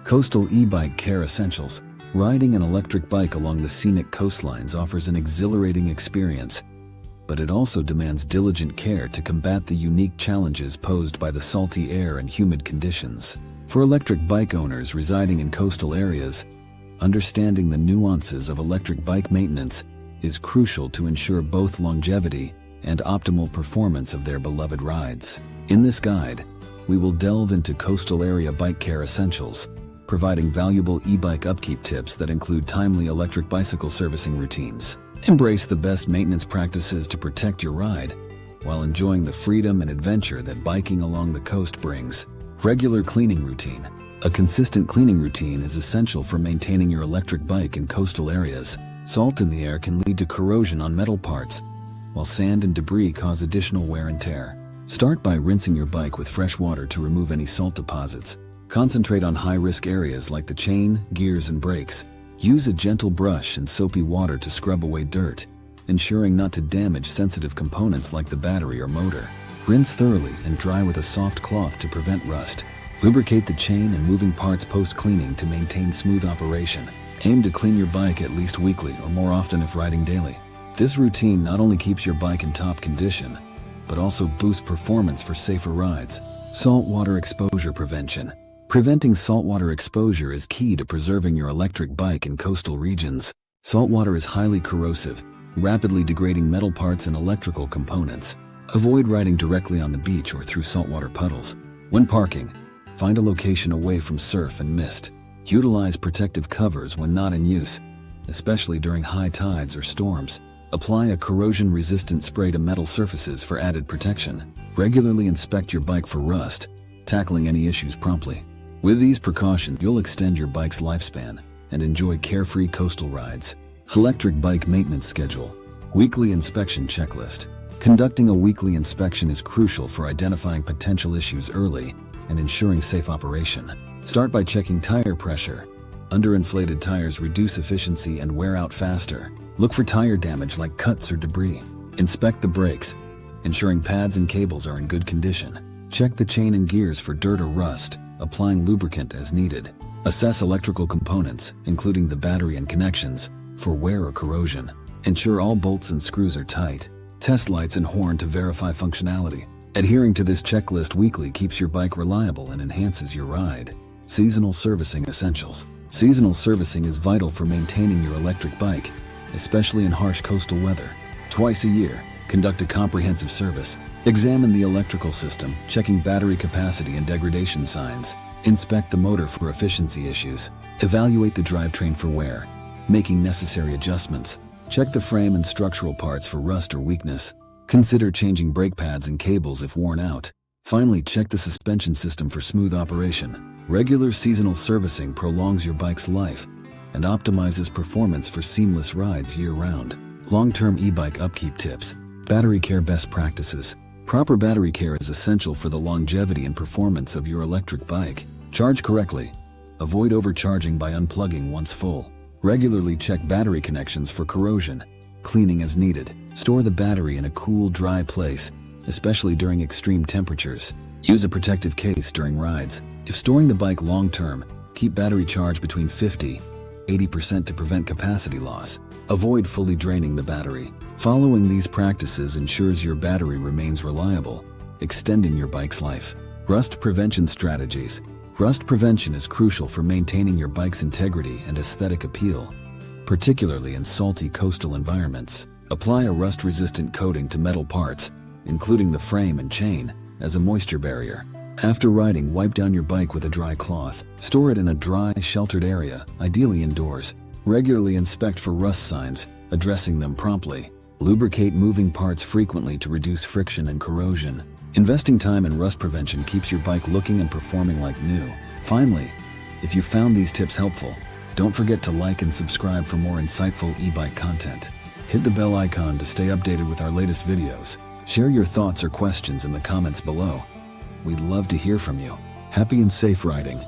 Coastal e-bike care essentials. Riding an electric bike along the scenic coastlines offers an exhilarating experience, but it also demands diligent care to combat the unique challenges posed by the salty air and humid conditions. For electric bike owners residing in coastal areas, understanding the nuances of electric bike maintenance is crucial to ensure both longevity and optimal performance of their beloved rides. In this guide, we will delve into coastal area bike care essentials, providing valuable e-bike upkeep tips that include timely electric bicycle servicing routines. Embrace the best maintenance practices to protect your ride while enjoying the freedom and adventure that biking along the coast brings. Regular cleaning routine. A consistent cleaning routine is essential for maintaining your electric bike in coastal areas. Salt in the air can lead to corrosion on metal parts, while sand and debris cause additional wear and tear. Start by rinsing your bike with fresh water to remove any salt deposits. Concentrate on high-risk areas like the chain, gears, and brakes. Use a gentle brush and soapy water to scrub away dirt, ensuring not to damage sensitive components like the battery or motor. Rinse thoroughly and dry with a soft cloth to prevent rust. Lubricate the chain and moving parts post-cleaning to maintain smooth operation. Aim to clean your bike at least weekly or more often if riding daily. This routine not only keeps your bike in top condition, but also boosts performance for safer rides. Saltwater exposure prevention. Preventing saltwater exposure is key to preserving your electric bike in coastal regions. Saltwater is highly corrosive, rapidly degrading metal parts and electrical components. Avoid riding directly on the beach or through saltwater puddles. When parking, find a location away from surf and mist. Utilize protective covers when not in use, especially during high tides or storms. Apply a corrosion-resistant spray to metal surfaces for added protection. Regularly inspect your bike for rust, tackling any issues promptly. With these precautions, you'll extend your bike's lifespan and enjoy carefree coastal rides. Electric bike maintenance schedule. Weekly inspection checklist. Conducting a weekly inspection is crucial for identifying potential issues early and ensuring safe operation. Start by checking tire pressure. Underinflated tires reduce efficiency and wear out faster. Look for tire damage like cuts or debris. Inspect the brakes, ensuring pads and cables are in good condition. Check the chain and gears for dirt or rust, applying lubricant as needed. Assess electrical components, including the battery and connections, for wear or corrosion. Ensure all bolts and screws are tight. Test lights and horn to verify functionality. Adhering to this checklist weekly keeps your bike reliable and enhances your ride. Seasonal servicing essentials. Seasonal servicing is vital for maintaining your electric bike, especially in harsh coastal weather. Twice a year, conduct a comprehensive service. Examine the electrical system, checking battery capacity and degradation signs. Inspect the motor for efficiency issues. Evaluate the drivetrain for wear, making necessary adjustments. Check the frame and structural parts for rust or weakness. Consider changing brake pads and cables if worn out. Finally, check the suspension system for smooth operation. Regular seasonal servicing prolongs your bike's life and optimizes performance for seamless rides year-round. Long-term e-bike upkeep tips. Battery care best practices. Proper battery care is essential for the longevity and performance of your electric bike. Charge correctly. Avoid overcharging by unplugging once full. Regularly check battery connections for corrosion, cleaning as needed. Store the battery in a cool, dry place, especially during extreme temperatures. Use a protective case during rides. If storing the bike long-term, keep battery charge between 50–80% to prevent capacity loss. Avoid fully draining the battery. Following these practices ensures your battery remains reliable, extending your bike's life. Rust prevention strategies. Rust prevention is crucial for maintaining your bike's integrity and aesthetic appeal, particularly in salty coastal environments. Apply a rust-resistant coating to metal parts, including the frame and chain, as a moisture barrier. After riding, wipe down your bike with a dry cloth. Store it in a dry, sheltered area, ideally indoors. Regularly inspect for rust signs, addressing them promptly. Lubricate moving parts frequently to reduce friction and corrosion. Investing time in rust prevention keeps your bike looking and performing like new. Finally, if you found these tips helpful, don't forget to like and subscribe for more insightful e-bike content. Hit the bell icon to stay updated with our latest videos. Share your thoughts or questions in the comments below. We'd love to hear from you. Happy and safe riding.